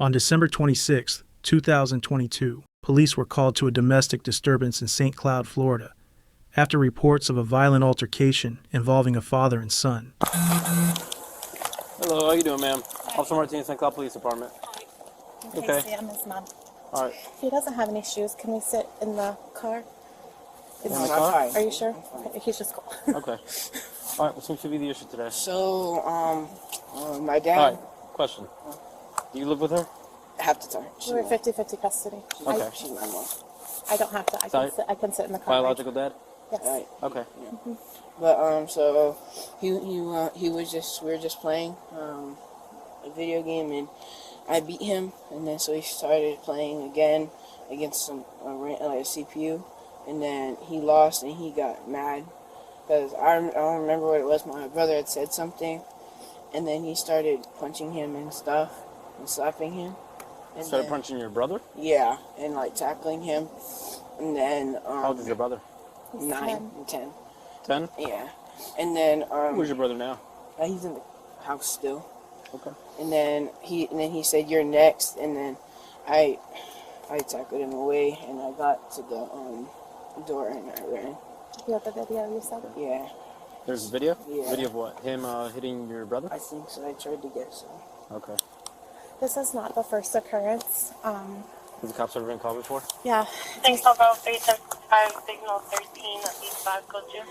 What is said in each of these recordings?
On December 26, 2022, police were called to a domestic disturbance in St. Cloud, Florida, after reports of a violent altercation involving a father and son. Hello, how you doing, ma'am? Officer Martinez, St. Cloud Police Department. Okay. I'm his mom. All right. He doesn't have any shoes. Can we sit in the car? In the car? Are you sure? He's just cool. Okay. All right, what seems to be the issue today? So, my dad... All right, question. Do you live with her? Half the time. We're 50-50 custody. Okay. She's my mom. I don't have to. I can sit in the car. Biological dad? Yes. Right. Okay. Yeah. But, so, we were just playing, a video game, and I beat him, and then so he started playing again against a CPU, and then he lost, and he got mad, because I don't remember what it was. My brother had said something, and then he started punching him and stuff, and slapping him. And started punching your brother? Yeah, and like tackling him, and then... How old is your brother? 9 and 10. 10? Yeah. And then... Where's your brother now? He's in the house still. Okay. And then he said, "You're next." And then I tackled him away, and I got to the door, and I ran. You have the video you said? Yeah. There's a video? Yeah. Video of what? Him hitting your brother? I think so. I tried to get some. Okay. This is not the first occurrence. Has the cops ever been called before? Yeah. Thanks, Bravo 375, signal 13 at East 5, code 2.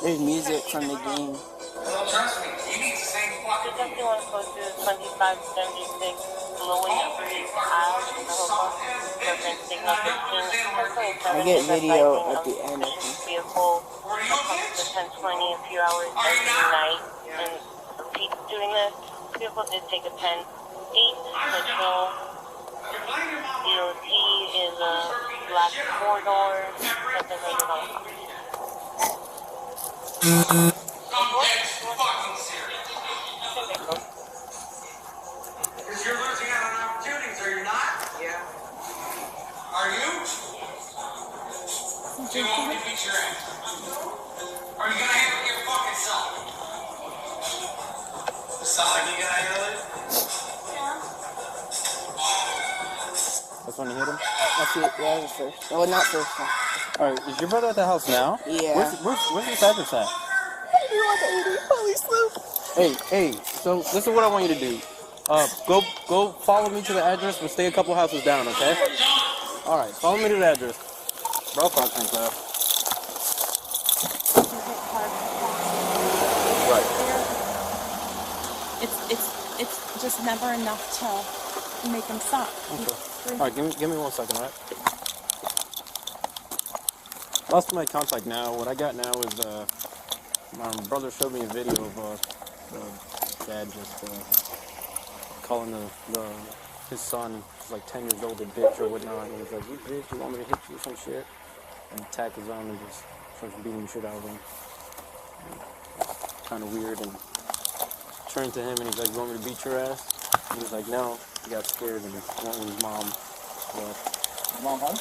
There's music from the game. Well, trust me, you need to sing fucking. You definitely want to code 2576, blowing up the aisle in the hotel. Reference signal 13. I get video at the end. Vehicle comes to 1020 a few hours every night. And keep doing this. Vehicle did take a 10-8 patrol. DOT is a black 4-door. That's a rated on. Fucking serious. Because you're losing out on opportunities, are you not? Yeah. Are you? Do you want me to beat your ass? Are you gonna handle your fucking self? Sound like you got earlier? That's when you hit him? That's it. Yeah, that was first. Oh, not first. No. Alright, is your brother at the house now? Yeah. Where's this address at? Hey, so this is what I want you to do. Go follow me to the address, but stay a couple houses down, okay? Alright, follow me to the address. Bro, St. Cloud. Right. It's just never enough to make him stop. Okay. Alright, give me 1 second, alright? Lost my contact now. What I got now is my brother showed me a video of the dad just calling his son, who's like 10 years old, a bitch or whatnot. And he's like, "You bitch, you want me to hit you or some shit?" And tackles on and just starts beating the shit out of him. Kind of weird. And turned to him and he's like, "You want me to beat your ass?" And he's like, "No." He got scared and went with his mom. Mom home?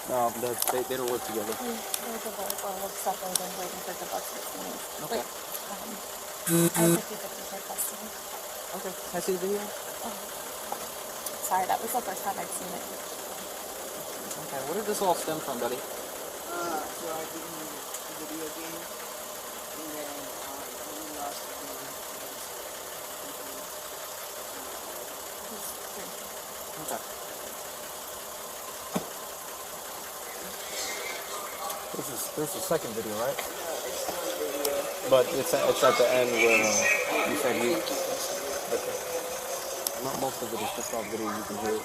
No, they don't live together. They're divorced, well, separated, waiting for divorce. Okay. I have 50-50 custody. Okay. Can I see the video? Sorry, that was the first time I've seen it. Okay, where did this all stem from, buddy? So I beat him in a video game, and then we lost the game. Okay. This is the second video, right? It's not a video. But it's at the end where you said you... Okay. Not most of it is just all video you can hear.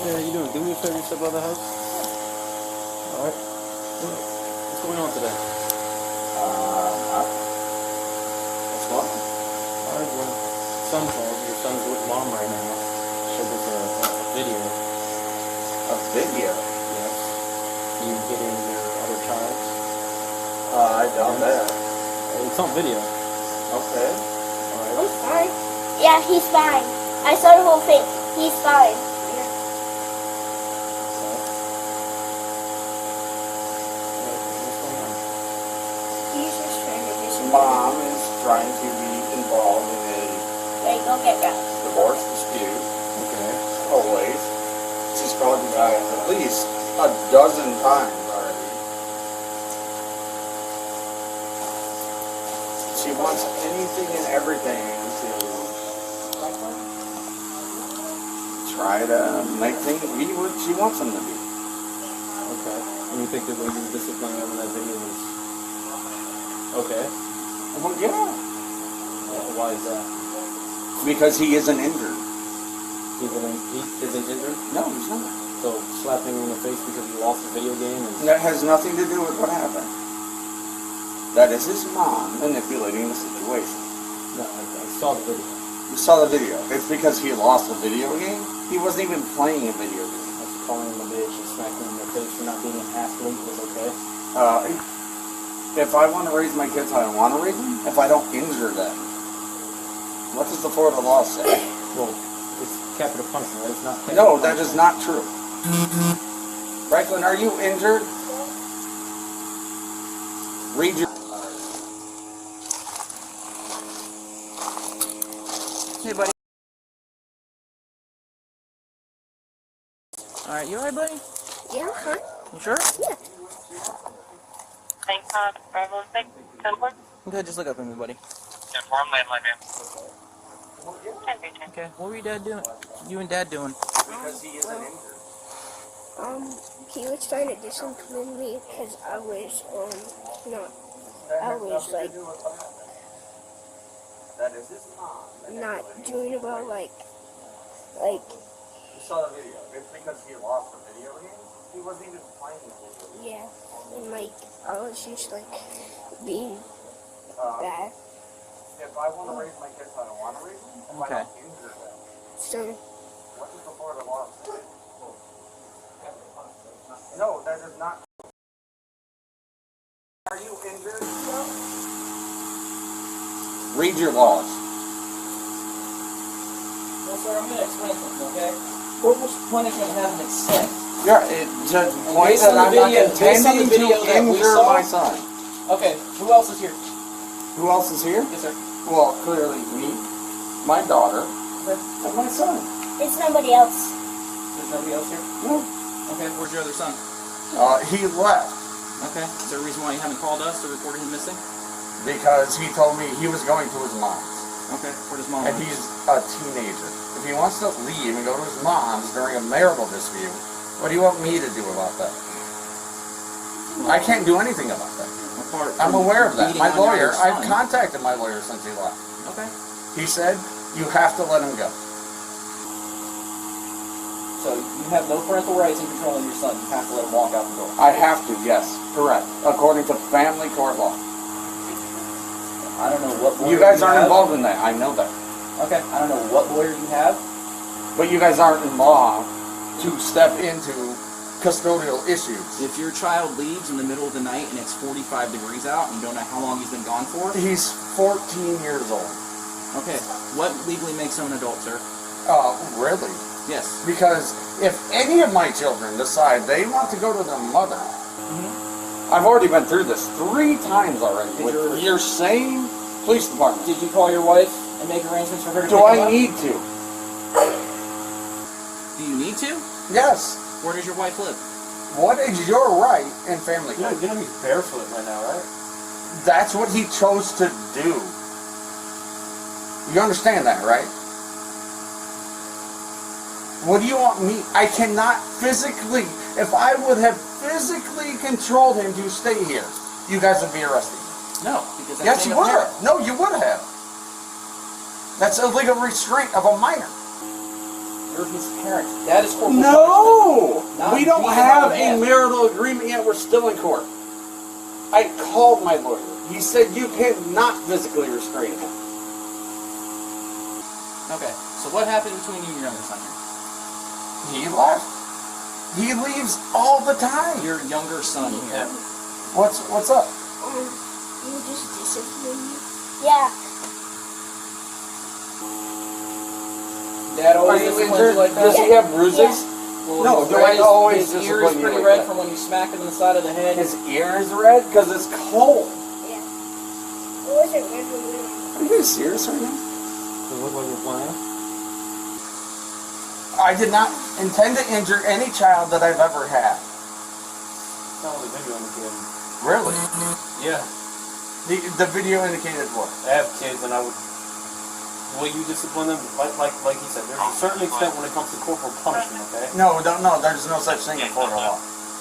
Hey, how you doing? Do me a favor, step out of the house. Alright. What's going on today? What's going on? Alright, well, son called. Your son's with mom right now. Showed us a video. A video? Yes. You getting your other child. I doubt that. It's on video. Okay. Alright. I'm fine. Yeah, he's fine. I saw the whole thing. He's fine. He's just trying to do some. Mom is trying to be involved in Okay, go get dressed. a divorce dispute. Okay. Always. She's called you guys at least a dozen times already. She wants anything and everything to try to make things be what she wants them to be. Okay. And you think that when you discipline him in that video was okay? Well, yeah. Why is that? Because he isn't injured. He isn't injured? No, he's not. So slapping him in the face because he lost a video game is... That has nothing to do with what happened. That is his mom manipulating the situation. No, I saw the video. You saw the video. It's because he lost a video game? He wasn't even playing a video game. I was calling him a bitch and smacking him in the face for not being an athlete was okay. If I want to raise my kids how I want to raise them, if I don't injure them, what does the Florida law say? Well, it's capital punishment, right? It's not capital No, that punishment. is not true. Franklin, are you injured? Read your... Hey, buddy. Alright, you alright, buddy? Yeah, huh? You sure? Yeah. Thanks, Bravo 6, 10-4. Okay, just look up at me, buddy. 10-4, I'm landline, ma'am. 10-3, Okay, what were your dad doing? You and Dad doing? Because he isn't injured. He was trying to discipline me because I was, That is his mom. not doing about, You saw the video. It's because he lost the video game. He wasn't even playing the video game. yeah, and, I was just, being bad. If I want to raise my kids how I want to raise them, if I don't injure them, So, what does the Florida law say? No, that is not. Are you injured? Read your laws. Well, sir, I'm going to explain something, okay? Corporal punishment has an extent. Yeah, it just points Based on that the I'm video- not based on the intending video to that we injure saw- my son. Okay, who else is here? Who else is here? Yes, sir. Well, clearly me, my daughter, and my son. it's nobody else. There's nobody else here? No. Okay, where's your other son? He left Okay, is there a reason why you haven't called us to report him missing? because he told me he was going to his mom's. Okay, where does Mom And live? he's a teenager. If he wants to leave and go to his mom's during a marital dispute, what do you want me to do about that? I can't do anything about that. Apart I'm from aware of that. beating My on your lawyer, other I've son. contacted my lawyer since he left. Okay. He said, you have to let him go. So you have no parental rights in controlling your son. You have to let him walk out the door. I have to, yes, correct. According to family court law. I don't know what lawyer You guys aren't have. involved in that, I know that. Okay, I don't know what lawyer you have. But you guys aren't in law to step into custodial issues. If your child leaves in the middle of the night and it's 45 degrees out and you don't know how long he's been gone for, He's 14 years old. okay, what legally makes him an adult, sir? Really? Yes. Because if any of my children decide they want to go to their mother, I've already been through this 3 times already with your same police department. Did you call your wife and make arrangements for her to Do pick him I up? need to? Do you need to? Yes. Where does your wife live? What is your right in family You're court? gonna be barefoot right now, right? That's what he chose to do. You understand that, right? What do you want me? I cannot physically, if I would have physically controlled him to stay here, you guys would be arrested. No, because that's Yes, being you a would parent. have. No, you would have. That's illegal restraint of a minor. You're his parents. That is corporal No! punishment. We don't Not have beating a on marital agreement yet. We're still in court. I called my lawyer. He said you cannot physically restrain him. Okay, so what happened between you and your younger son? He left. He leaves all the time. Your younger son here. What's up? You just discipline me. Yeah. Dad Are always you disciplines injured? you like that? Does he have bruises? Well, No, his do red I is- always his ear is discipline you pretty like red that? from when you smack him in the side of the head. His ear is red because it's cold. Yeah. It wasn't red when we were. Are you guys serious right now? Does it look like you're playing? I did not intend to injure any child that I've ever had. Not only video indicated. Really? Yeah. The video indicated what? I have kids, and I would. Will you discipline them? Like you said, there's a certain extent when it comes to corporal punishment. Okay. No, there's no such thing in Florida law.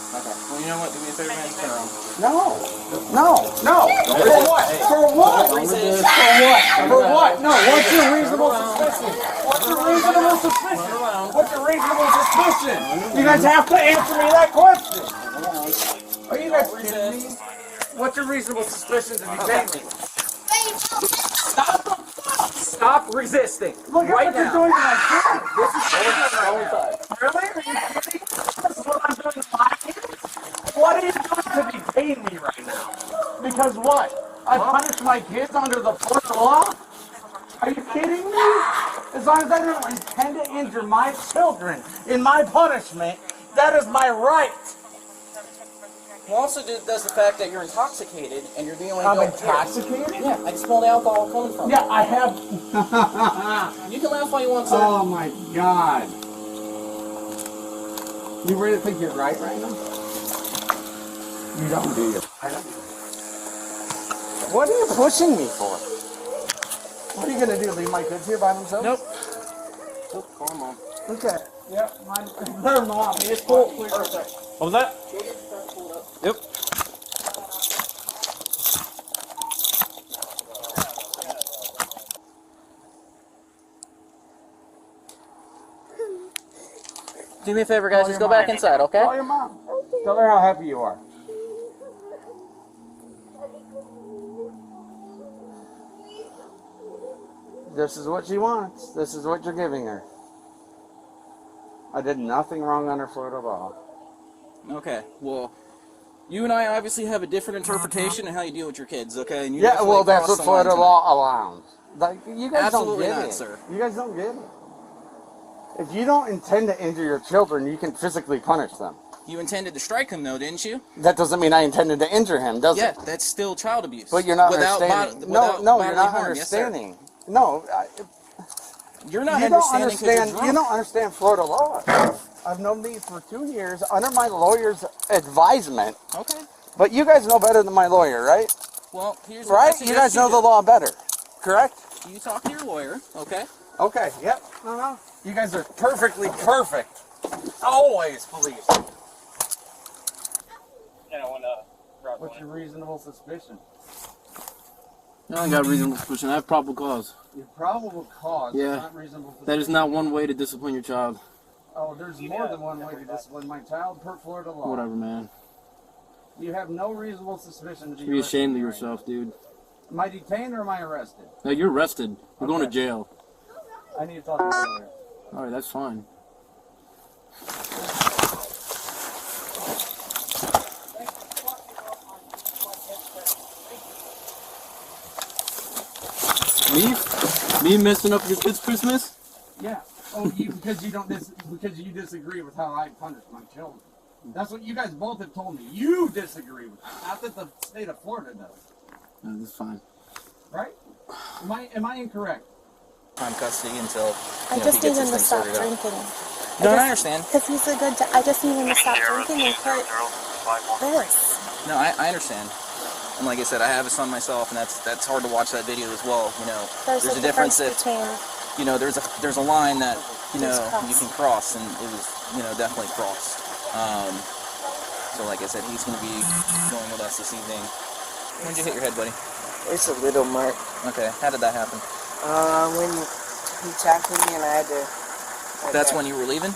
Okay. Well, you know what? Do me a favor, man. Turn around. No. For what? For what? For what? For what? No, what's your reasonable suspicion? What's your reasonable suspicion? What's your reasonable suspicion? You guys have to answer me that question. Are you guys kidding me? What's your reasonable suspicion to detain me? Stop resisting. Look at right what now. you're doing to my kid. This is really? Are you kidding? This is what I'm doing to my kids? What are you doing to detain me right now? Because what? I punish my kids under the Florida law? Are you kidding me? As long as I don't intend to injure my children in my punishment, that is my right. Well, also does the fact that you're intoxicated and you're the only I'm adult here. intoxicated? Yeah, I can smell the alcohol coming from Yeah, I have. you. You can laugh all you want, sir. Oh my God. You really think you're right now? You don't, do you? I don't. What are you pushing me for? What are you gonna do? Leave my kids here by themselves? Nope. Call mom. Okay. Yep. Their mom. It's cool. What was that? Yep. Do me a favor, guys. Just go back inside, okay? Call your mom. Tell her how happy you are. This is what she wants. This is what you're giving her. I did nothing wrong under Florida law. Okay. Well, you and I obviously have a different interpretation of how you deal with your kids, okay? And you Yeah, definitely well, that's crossed what the line Florida tonight. law allows. Like, you guys Absolutely don't get not, it. sir. You guys don't get it. If you don't intend to injure your children, you can physically punish them. You intended to strike him, though, didn't you? That doesn't mean I intended to injure him, does Yeah, it? that's still child abuse. But you're not Without understanding. without No, bodily you're not harm. Yes, sir. understanding. No, You're not you don't understanding 'cause you're understand. drunk. You don't understand Florida law. I've known these for 2 years under my lawyer's advisement. Okay. But you guys know better than my lawyer, right? Well, here's what I Right? suggest You guys know do. the law better, correct? You talk to your lawyer, okay? Okay. Yep. You guys are perfectly perfect. Always, police. What's your reasonable suspicion? I ain't got reasonable suspicion. I have probable cause. Your probable cause Yeah. is not reasonable suspicion. That is not one way to discipline your child. Oh, there's more than one way to discipline my child per Florida law. Whatever, man. You have no reasonable suspicion to Be ashamed of arrested yourself, dude. right now. Am I detained or am I arrested? No, you're arrested. You're going to Okay. jail. I need to talk to my lawyer. Alright, that's fine. Me messing up your kid's Christmas? Yeah. Oh, because you disagree with how I punish my children. That's what you guys both have told me. You disagree with it. Not that the state of Florida does. No, that's fine. Right? Am I incorrect? Time custody until I he just need gets him his to thing stop sorted out. drinking. No, I understand. Because he's a good. I just need him to stop drinking and put this. No, I understand. And like I said, I have a son myself, and that's hard to watch that video as well. You know, There's a difference if between. you know there's a line that you know Just cross. you can cross, and it was definitely crossed. So like I said, he's going to be going with us this evening. When did you hit your head, buddy? It's a little mark. Okay, how did that happen? When he tackled me and I had to That's when you were leaving?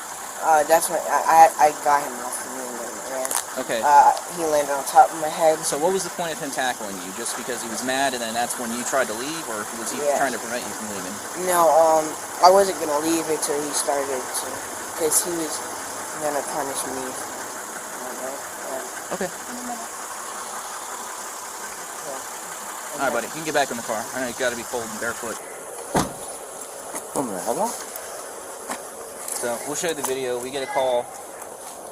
That's when I got him off the moon and Okay. he landed on top of my head. So what was the point of him tackling you? Just because he was mad and then that's when you tried to leave, or was he trying to prevent you from leaving? No, I wasn't going to leave until he started to, because he was going to punish me. Okay. Alright, buddy, you can get back in the car. I know you gotta be cold and barefoot. Hello? So, we'll show you the video. We get a call.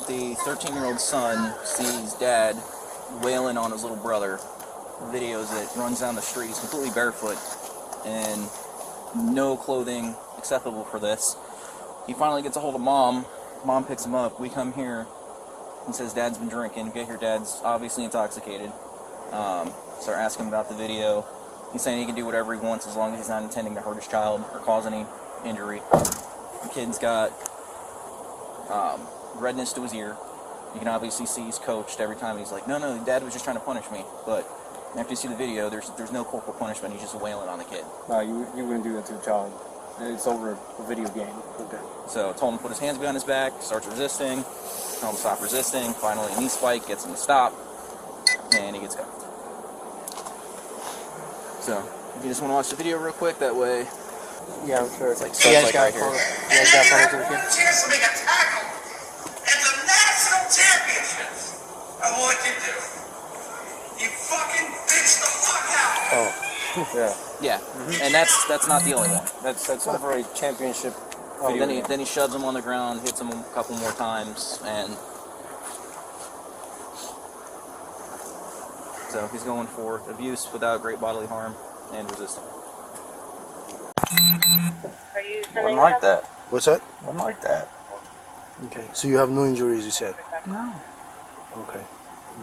The 13-year-old son sees dad wailing on his little brother. Videos that runs down the street. He's completely barefoot and no clothing acceptable for this. He finally gets a hold of mom. Mom picks him up. We come here and says dad's been drinking. We get here, dad's obviously intoxicated. Start asking him about the video. He's saying he can do whatever he wants as long as he's not intending to hurt his child or cause any injury. The kid's got redness to his ear. You can obviously see he's coached every time. He's like, no, dad was just trying to punish me. But after you see the video, there's no corporal punishment. He's just wailing on the kid. No, you wouldn't do that to a child. It's over a video game. Okay. So told him to put his hands behind his back, starts resisting, told him to stop resisting, finally a knee spike, gets him to stop, and he gets cuffed. So, if you just want to watch the video real quick, that way... Yeah, I'm sure. It's like, starts like right here. You guys got photos of the kid? Chance to make a tackle at the national championships. And what you do? You fucking bitch the fuck out. Oh, yeah. Yeah, and that's not the only one. That's over a championship. Then he shoves him on the ground, hits him a couple more times, and so he's going for abuse without great bodily harm and resisting. Are you sending Wasn't like that. What's that? Wasn't like that. Okay. So you have no injuries, you said? No. Okay.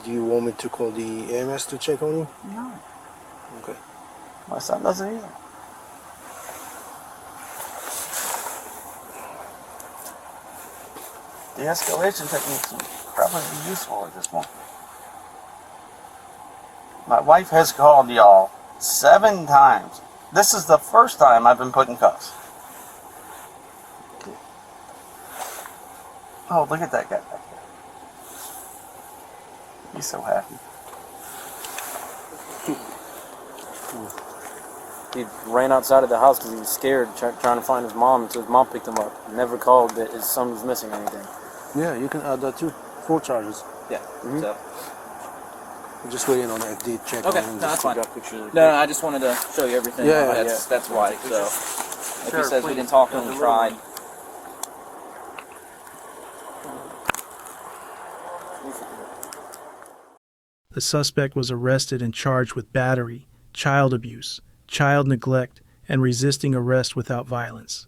Do you want me to call the AMS to check on you? No. Okay. My son doesn't either. The escalation techniques would probably be useful at this point. My wife has called y'all 7 times. This is the first time I've been put in cuffs. Oh, look at that guy back there. He's so happy. He ran outside of the house because he was scared, trying to find his mom until his mom picked him up. Never called that his son was missing or anything. Yeah, you can add that too. 4 charges. Yeah. So. I'm just waiting on the FDA check. Okay, on him. no, that's fine. Pictures. No, I just wanted to show you everything. Yeah, That's why. So, if Sure, he says we please. didn't talk to him, we tried. The suspect was arrested and charged with battery, child abuse, child neglect, and resisting arrest without violence.